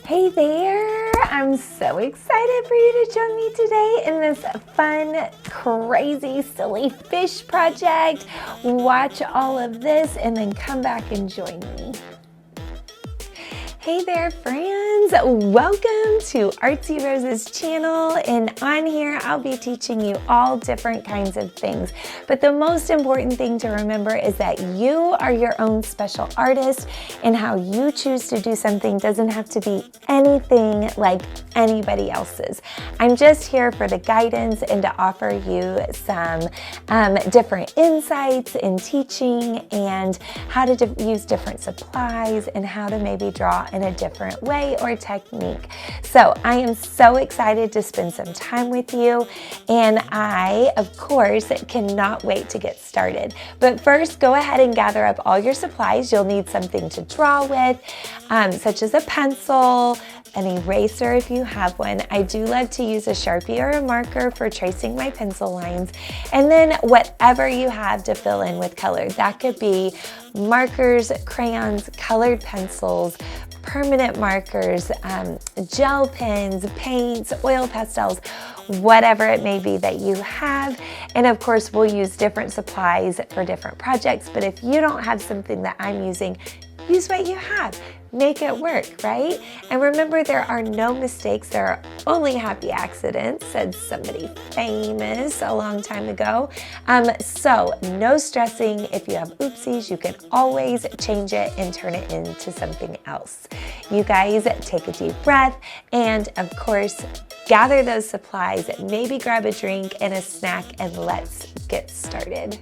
Hey there! I'm so excited for you to join me today in this fun, crazy, silly fish project. Watch all of this and then come back and join me. Hey there, friends! Welcome to Artsy Rose's channel, and on here I'll be teaching you all different kinds of things. But the most important thing to remember is that you are your own special artist, and how you choose to do something doesn't have to be anything like anybody else's. I'm just here for the guidance and to offer you some different insights in teaching and how to use different supplies and how to maybe draw in a different way or technique. So I am so excited to spend some time with you, and I, of course, cannot wait to get started. But first, go ahead and gather up all your supplies. You'll need something to draw with, such as a pencil, an eraser if you have one. I do love to use a Sharpie or a marker for tracing my pencil lines, and then whatever you have to fill in with color. That could be markers, crayons, colored pencils, permanent markers, gel pens, paints, oil pastels, whatever it may be that you have. And of course, we'll use different supplies for different projects, but if you don't have something that I'm using, use what you have. Make it work, right? And remember, there are no mistakes, there are only happy accidents, said somebody famous a long time ago. So no stressing. If you have oopsies, you can always change it and turn it into something else. You guys take a deep breath and, of course, gather those supplies, maybe grab a drink and a snack, and let's get started.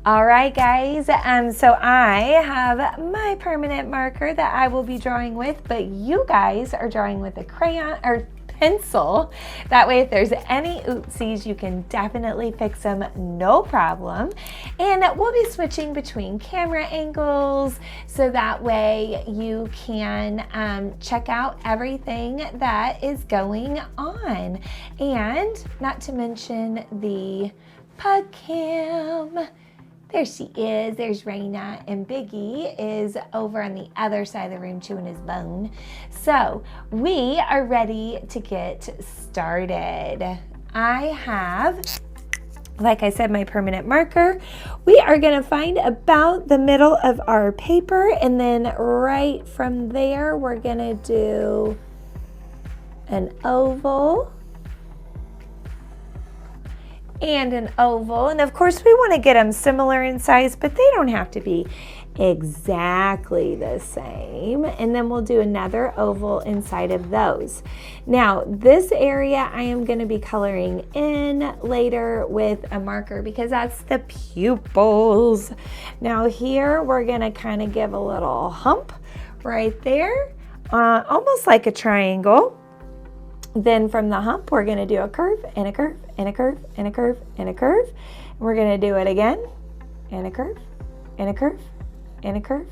All right, guys, so I have my permanent marker that I will be drawing with, but you guys are drawing with a crayon or pencil. That way, if there's any oopsies, you can definitely fix them, no problem. And we'll be switching between camera angles, so that way you can check out everything that is going on. And not to mention the pug cam. There she is, there's Raina, and Biggie is over on the other side of the room chewing his bone. So we are ready to get started. I have, like I said, my permanent marker. We are gonna find about the middle of our paper, and then right from there, we're gonna do an oval and an oval, and of course we want to get them similar in size, but they don't have to be exactly the same. And then we'll do another oval inside of those. Now this area I am going to be coloring in later with a marker because that's the pupils. Now here we're going to kind of give a little hump right there, almost like a triangle. Then from the hump, we're going to do a curve and a curve and a curve and a curve and a curve. And we're going to do it again, and a curve and a curve and a curve,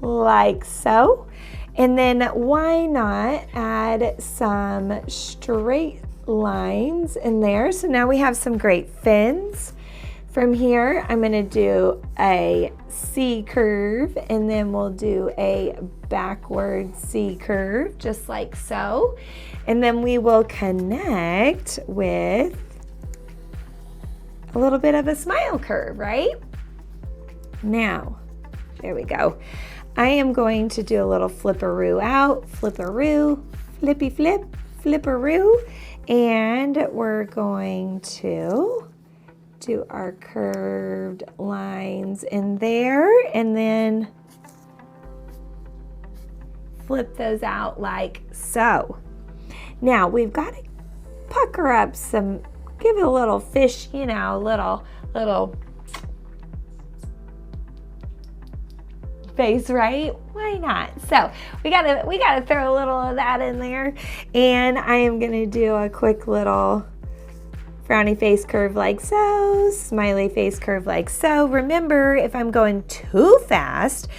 like so. And then why not add some straight lines in there? So now we have some great fins. From here, I'm going to do a C curve, and then we'll do a backward C curve, just like so. And then we will connect with a little bit of a smile curve, right? Now, there we go. I am going to do a little flipperoo out, flipperoo, flippy flip, flipperoo, and we're going to do our curved lines in there, and then flip those out like so. Now we've got to pucker up some, give it a little fish, you know, little face, right? Why not? So we gotta throw a little of that in there, and I am gonna do a quick little frowny face curve like so, smiley face curve like so. Remember, if I'm going too fast,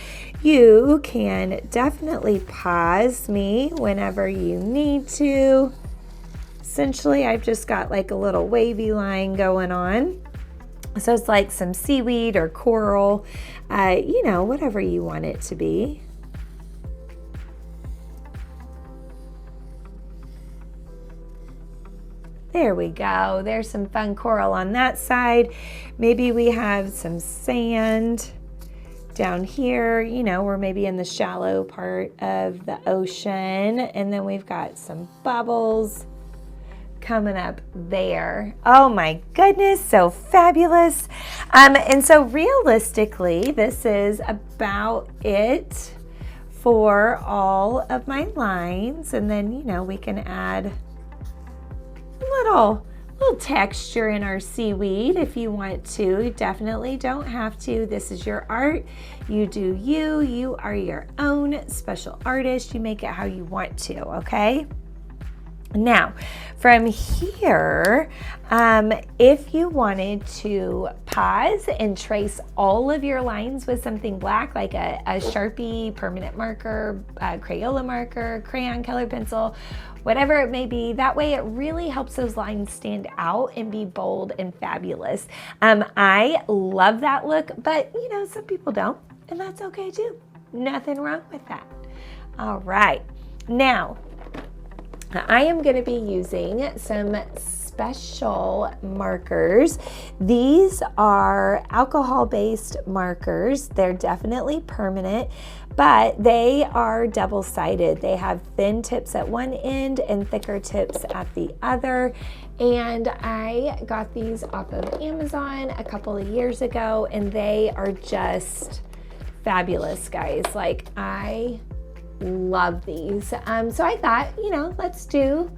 you can definitely pause me whenever you need to. Essentially, I've just got like a little wavy line going on. So it's like some seaweed or coral, you know, whatever you want it to be. There we go. There's some fun coral on that side. Maybe we have some sand down here, you know, we're maybe in the shallow part of the ocean. And then we've got some bubbles coming up there. Oh my goodness, so fabulous. And so realistically, this is about it for all of my lines. And then, you know, we can add little texture in our seaweed if you want to. You definitely don't have to. This is your art. You do you. You are your own special artist. You make it how you want to, okay? Now, from here, if you wanted to pause and trace all of your lines with something black, like a Sharpie permanent marker, a Crayola marker, crayon colored pencil, whatever it may be, that way it really helps those lines stand out and be bold and fabulous. I love that look, but you know, some people don't, and that's okay too. Nothing wrong with that. All right, now, I am going to be using some special markers. These are alcohol-based markers. They're definitely permanent, but they are double-sided. They have thin tips at one end and thicker tips at the other. And I got these off of Amazon a couple of years ago, and they are just fabulous, guys. Like, I love these. So I thought, you know, let's do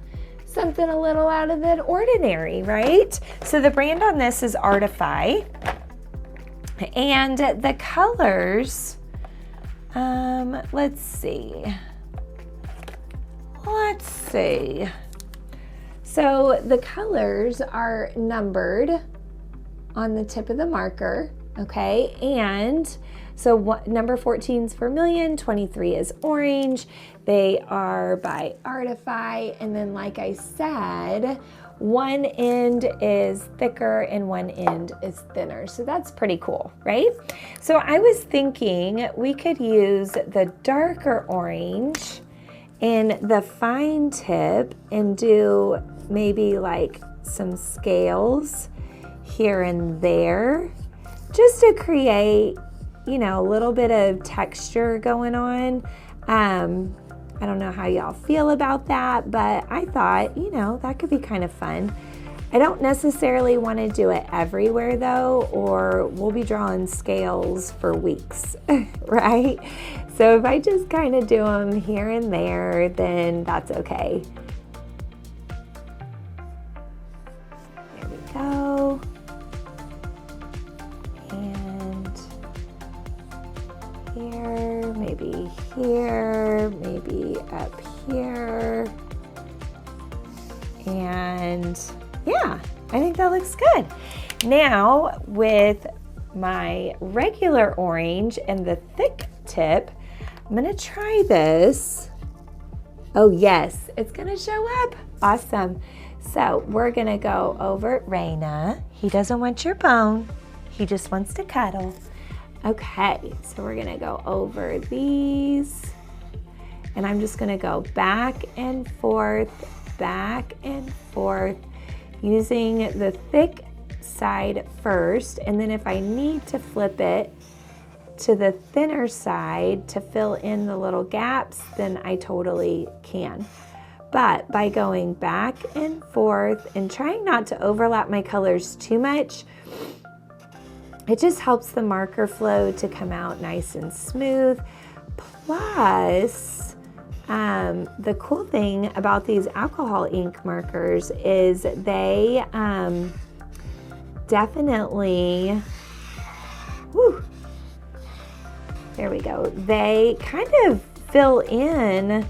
something a little out of the ordinary, right? So the brand on this is Artsy, and the colors, let's see. So the colors are numbered on the tip of the marker, okay? And so number 14 is vermilion, 23 is orange. They are by Artsy, and then like I said, one end is thicker and one end is thinner. So that's pretty cool, right? So I was thinking we could use the darker orange in the fine tip and do maybe like some scales here and there, just to create, you know, a little bit of texture going on. I don't know how y'all feel about that, but I thought, you know, that could be kind of fun. I don't necessarily want to do it everywhere though, or we'll be drawing scales for weeks, right? So if I just kind of do them here and there, then that's okay. There we go. Here, maybe up here. And yeah, I think that looks good. Now with my regular orange and the thick tip, I'm gonna try this. Oh yes, it's gonna show up. Awesome. So we're gonna go over Raina. He doesn't want your bone. He just wants to cuddle. Okay, so we're gonna go over these, and I'm just gonna go back and forth, using the thick side first, and then if I need to flip it to the thinner side to fill in the little gaps, then I totally can. But by going back and forth and trying not to overlap my colors too much, it just helps the marker flow to come out nice and smooth. Plus, the cool thing about these alcohol ink markers is they definitely, there we go. They kind of fill in,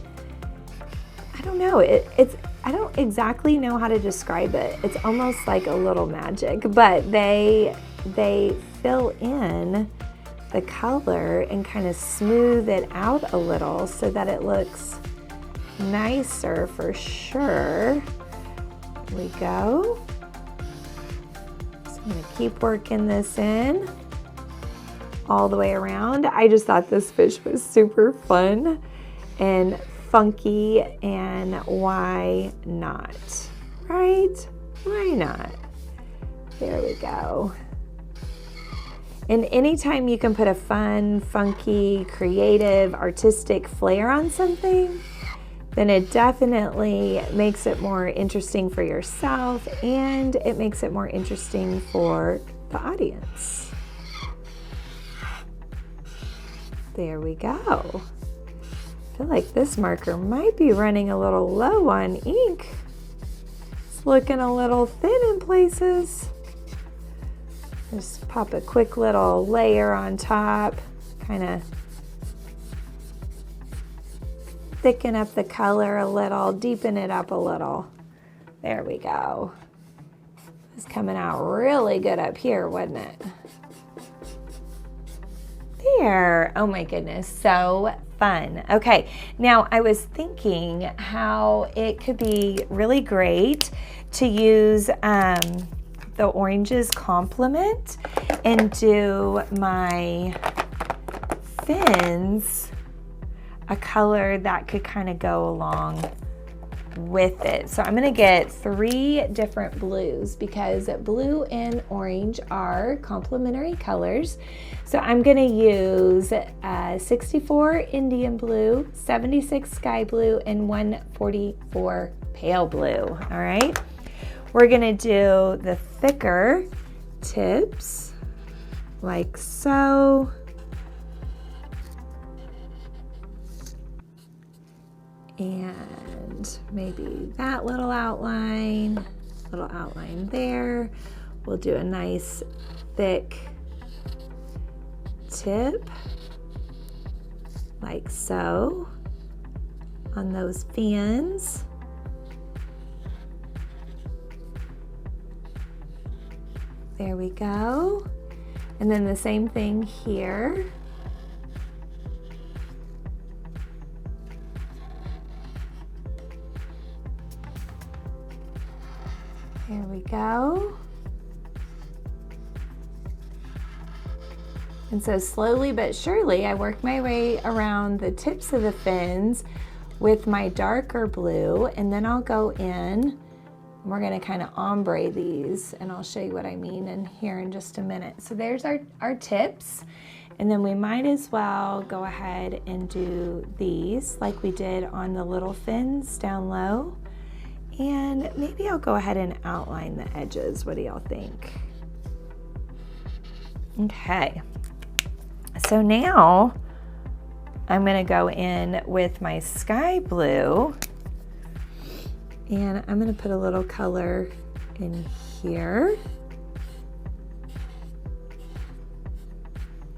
I don't know, I don't exactly know how to describe it. It's almost like a little magic, but they fill in the color and kind of smooth it out a little so that it looks nicer for sure. There we go. So I'm gonna keep working this in all the way around. I just thought this fish was super fun and funky, and why not, right? Why not? There we go. And anytime you can put a fun, funky, creative, artistic flair on something, then it definitely makes it more interesting for yourself, and it makes it more interesting for the audience. There we go. I feel like this marker might be running a little low on ink. It's looking a little thin in places. Just pop a quick little layer on top, kind of thicken up the color a little, deepen it up a little. There we go. It's coming out really good up here, wasn't it? There, oh my goodness, so fun. Okay, now I was thinking how it could be really great to use the orange's complement and do my fins a color that could kind of go along with it. So I'm gonna get 3 different blues because blue and orange are complementary colors. So I'm gonna use 64 Indian blue, 76 sky blue, and 144 pale blue, all right? We're gonna do the thicker tips like so. And maybe that little outline there. We'll do a nice thick tip like so on those fins. There we go. And then the same thing here. There we go. And so slowly but surely, I work my way around the tips of the fins with my darker blue, and then I'll go in. We're gonna kind of ombre these, and I'll show you what I mean in here in just a minute. So there's our tips, and then we might as well go ahead and do these like we did on the little fins down low. And maybe I'll go ahead and outline the edges. What do y'all think? Okay, so now I'm gonna go in with my sky blue, and I'm gonna put a little color in here.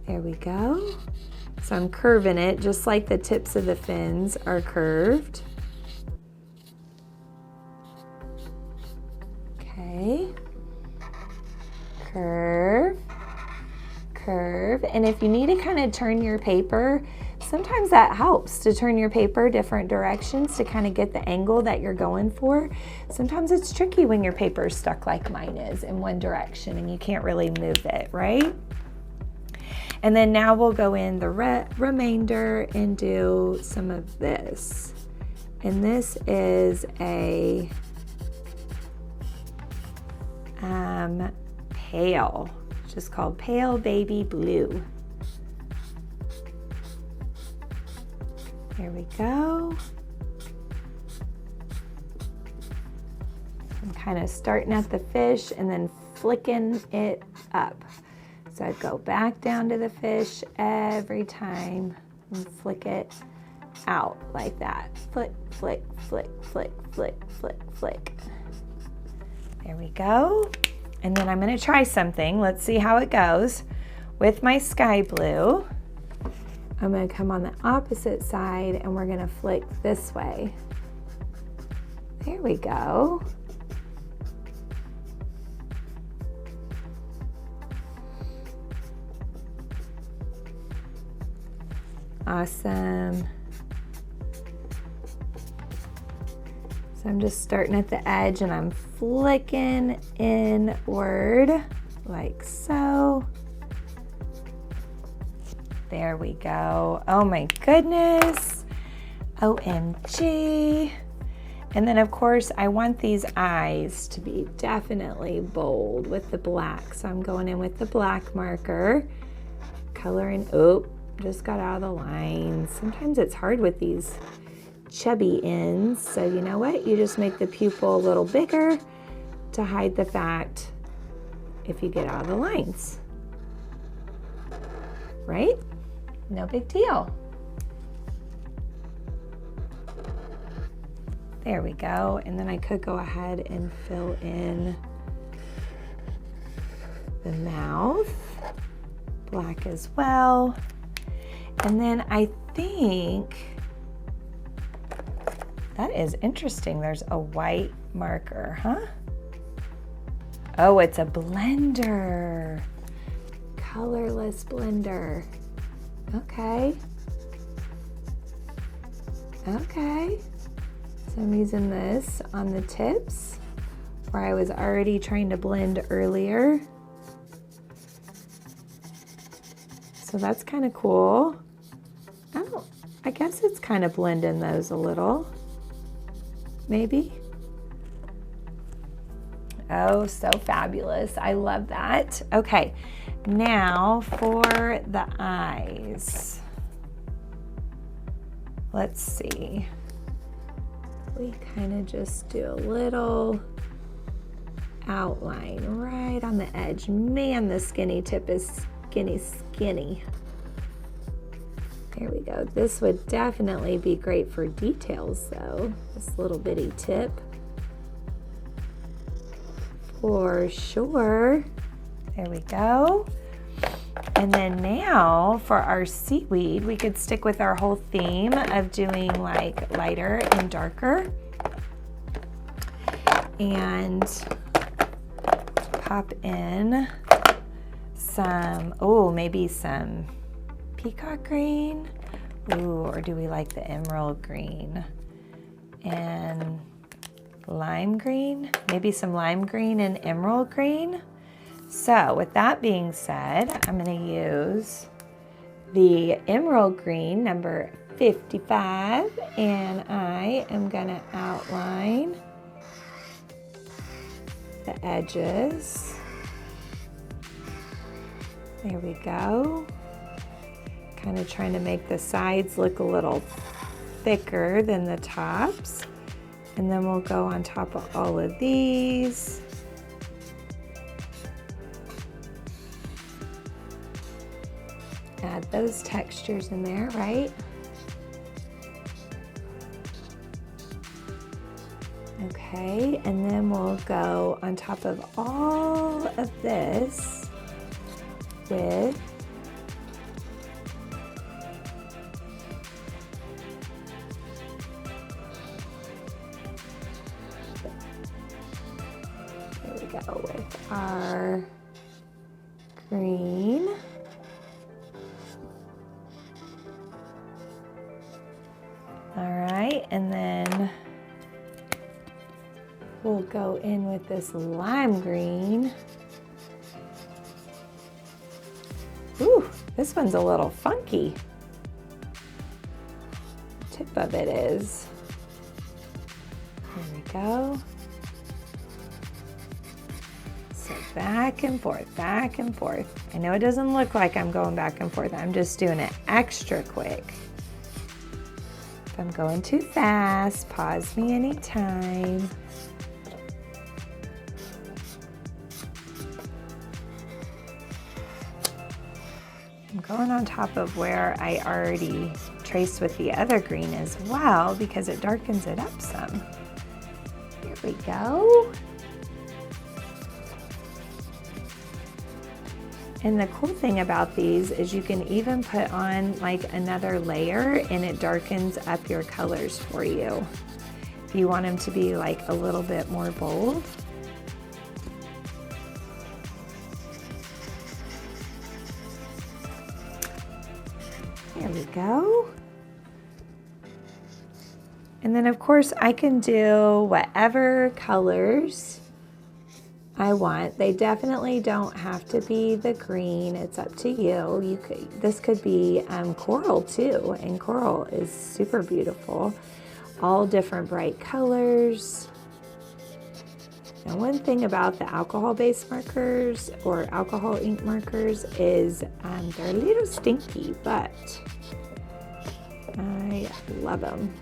There we go. So I'm curving it just like the tips of the fins are curved. Okay, curve, curve. And if you need to kind of turn your paper, sometimes that helps to turn your paper different directions to kind of get the angle that you're going for. Sometimes it's tricky when your paper is stuck like mine is in one direction and you can't really move it, right? And then now we'll go in the remainder and do some of this. And this is a pale, which is called Pale Baby Blue. There we go. I'm kind of starting at the fish and then flicking it up. So I'd go back down to the fish every time and flick it out like that. Flick, flick, flick, flick, flick, flick, flick. There we go. And then I'm gonna try something. Let's see how it goes. With my sky blue, I'm gonna come on the opposite side and we're gonna flick this way. There we go. Awesome. So I'm just starting at the edge and I'm flicking inward like so. There we go. Oh my goodness. OMG. And then of course I want these eyes to be definitely bold with the black. So I'm going in with the black marker, coloring, oh, just got out of the lines. Sometimes it's hard with these chubby ends. So you know what? You just make the pupil a little bigger to hide the fact if you get out of the lines. Right? No big deal. There we go. And then I could go ahead and fill in the mouth, black as well. And then I think, that is interesting. There's a white marker, huh? Oh, it's a blender. Colorless blender. Okay. Okay. So I'm using this on the tips where I was already trying to blend earlier. So that's kind of cool. I guess it's kind of blending those a little. Maybe. Oh, so fabulous. I love that. Okay, now for the eyes. Let's see. We kind of just do a little outline right on the edge. Man, the skinny tip is skinny. There we go. This would definitely be great for details though, this little bitty tip. For sure. There we go. And then now for our seaweed, we could stick with our whole theme of doing like lighter and darker. And pop in some, oh, maybe some peacock green. Ooh, or do we like the emerald green? And lime green, maybe some lime green and emerald green. So with that being said, I'm going to use the emerald green number 55 and I am going to outline the edges. There we go. Kind of trying to make the sides look a little thicker than the tops. And then we'll go on top of all of these. Add those textures in there, right? Okay, and then we'll go on top of all of this with with our green. All right, and then we'll go in with this lime green. Ooh, this one's a little funky. Tip of it is. There we go. Back and forth, back and forth. I know it doesn't look like I'm going back and forth. I'm just doing it extra quick. If I'm going too fast, pause me anytime. I'm going on top of where I already traced with the other green as well because it darkens it up some. Here we go. And the cool thing about these is you can even put on like another layer and it darkens up your colors for you. If you want them to be like a little bit more bold. There we go. And then of course I can do whatever colors I want. They definitely don't have to be the green. It's up to you. This could be coral too, and coral is super beautiful. All different bright colors. Now, one thing about the alcohol-based markers or alcohol ink markers is they're a little stinky, but I love them.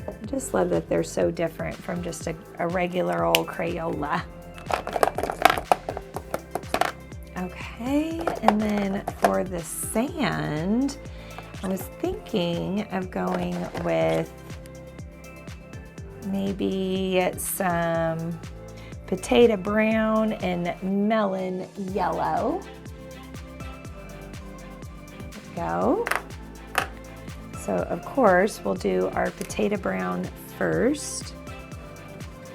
I just love that they're so different from just a regular old Crayola. Okay, and then for the sand, I was thinking of going with maybe some potato brown and melon yellow. There we go. So of course we'll do our potato brown first.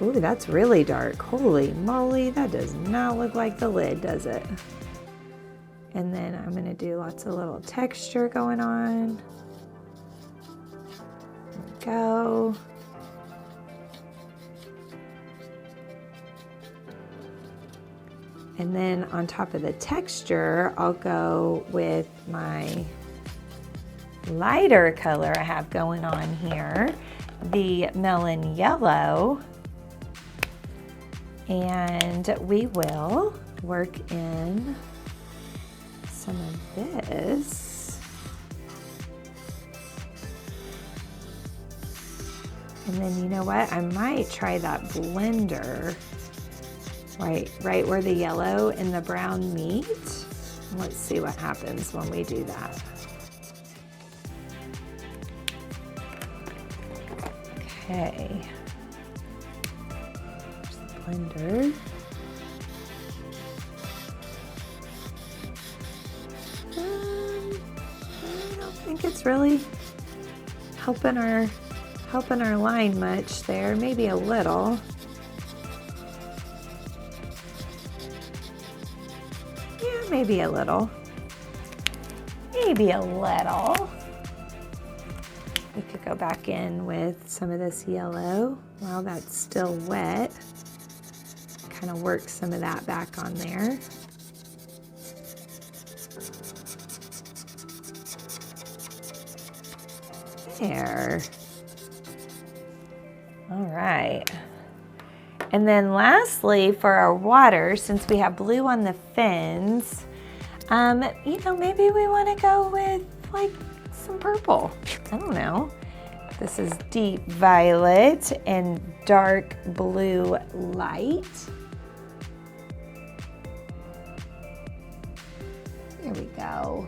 Ooh, that's really dark. Holy moly, that does not look like the lid, does it? And then I'm gonna do lots of little texture going on. There we go. And then on top of the texture, I'll go with my lighter color I have going on here, the melon yellow. And we will work in some of this. And then you know what? I might try that blender right where the yellow and the brown meet. Let's see what happens when we do that. Okay. There's the blender. I don't think it's really helping our line much there. Maybe a little. Yeah, maybe a little. Maybe a little. We could go back in with some of this yellow while that's still wet. Kind of work some of that back on there. There. All right. And then lastly, for our water, since we have blue on the fins, you know, maybe we want to go with like some purple. I don't know. This is deep violet and dark blue light. There we go.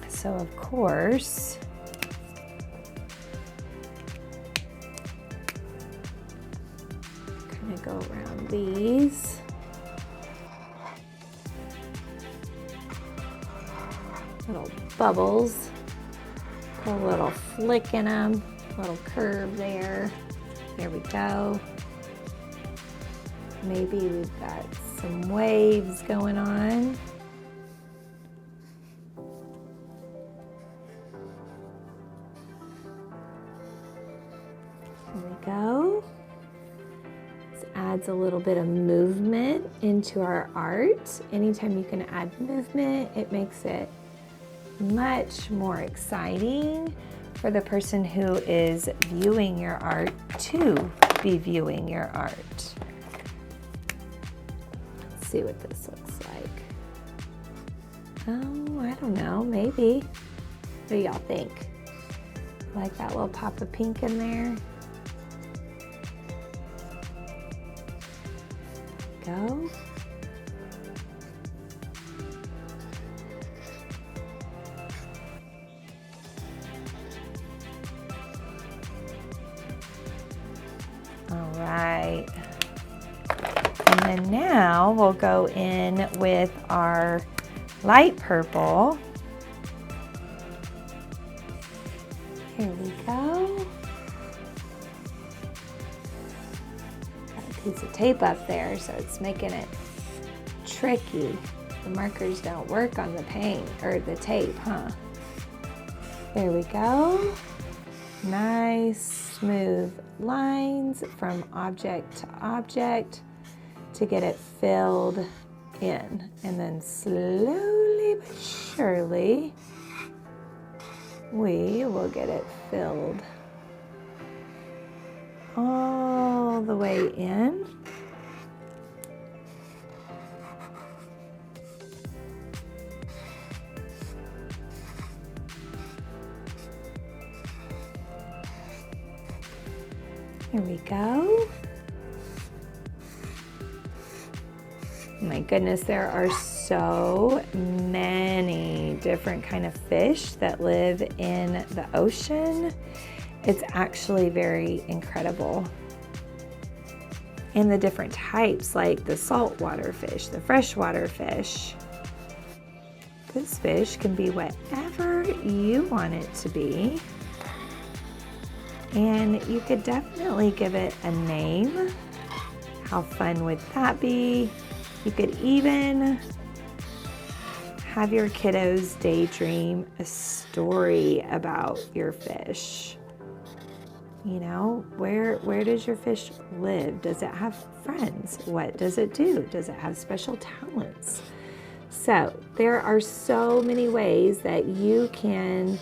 So of course, kind of go around these. Little bubbles, put a little flick in them, little curve there. There we go. Maybe we've got some waves going on. There we go. This adds a little bit of movement into our art. Anytime you can add movement, it makes it much more exciting for the person who is viewing your art to be viewing your art. Let's see what this looks like. Oh, I don't know, maybe. What do y'all think? Like that little pop of pink in there? Go. All right, and then now we'll go in with our light purple. Here we go. Got a piece of tape up there, so it's making it tricky. The markers don't work on the paint or the tape, huh? There we go. nice smooth lines from object to object to get it filled in. And then slowly but surely, we will get it filled all the way in. Here we go. My goodness, there are so many different kind of fish that live in the ocean. It's actually very incredible. And the different types, like the saltwater fish, the freshwater fish. This fish can be whatever you want it to be. And you could definitely give it a name. How fun would that be? You could even have your kiddos daydream a story about your fish. You know, where does your fish live? Does it have friends? What does it do? Does it have special talents? So there are so many ways that you can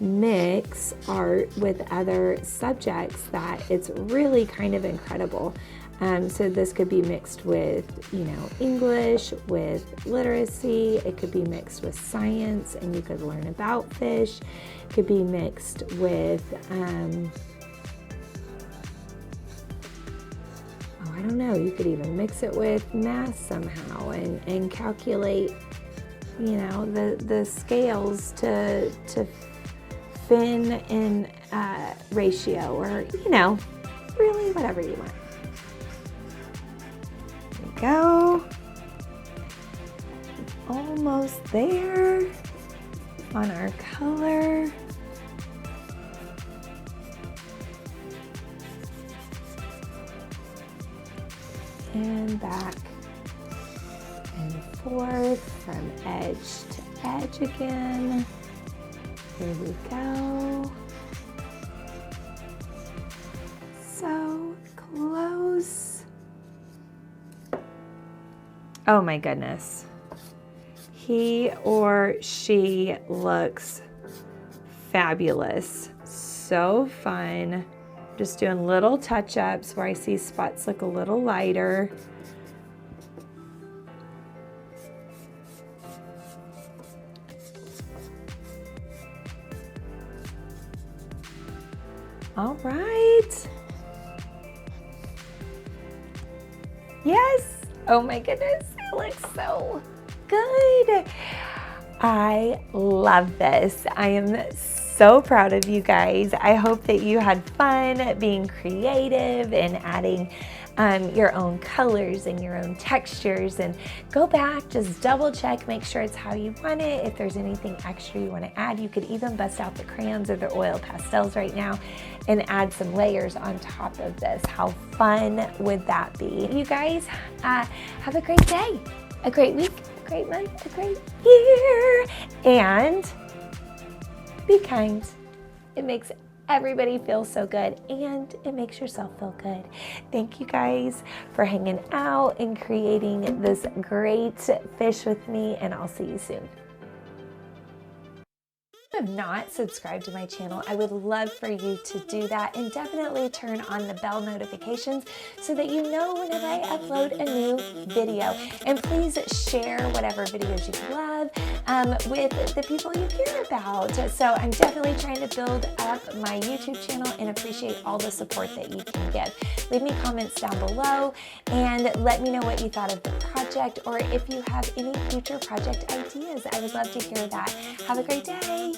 mix art with other subjects that it's really kind of incredible. So this could be mixed with, you know, English, with literacy. It could be mixed with science, and you could learn about fish. It could be mixed with, I don't know, you could even mix it with math somehow and calculate, you know, the scales to fin and ratio, or, you know, really whatever you want. There we go. Almost there on our color. And back and forth from edge to edge again. Here we go. So close. Oh my goodness. He or she looks fabulous. So fun. Just doing little touch-ups where I see spots look a little lighter. All right. Yes. Oh my goodness, it looks so good. I love this. I am so proud of you guys. I hope that you had fun being creative and adding your own colors and your own textures, and go back, just double check, make sure it's how you want it. If there's anything extra you want to add, you could even bust out the crayons or the oil pastels right now and add some layers on top of this. How fun would that be? You guys, have a great day, a great week, a great month, a great year, and be kind. It makes everybody feel so good, and it makes yourself feel good. Thank you guys for hanging out and creating this great fish with me, and I'll see you soon. If you have not subscribed to my channel, I would love for you to do that, and definitely turn on the bell notifications so that you know whenever I upload a new video. And please share whatever videos you love with the people you care about. So I'm definitely trying to build up my YouTube channel and appreciate all the support that you can give. Leave me comments down below and let me know what you thought of the project, or if you have any future project ideas. I would love to hear that. Have a great day.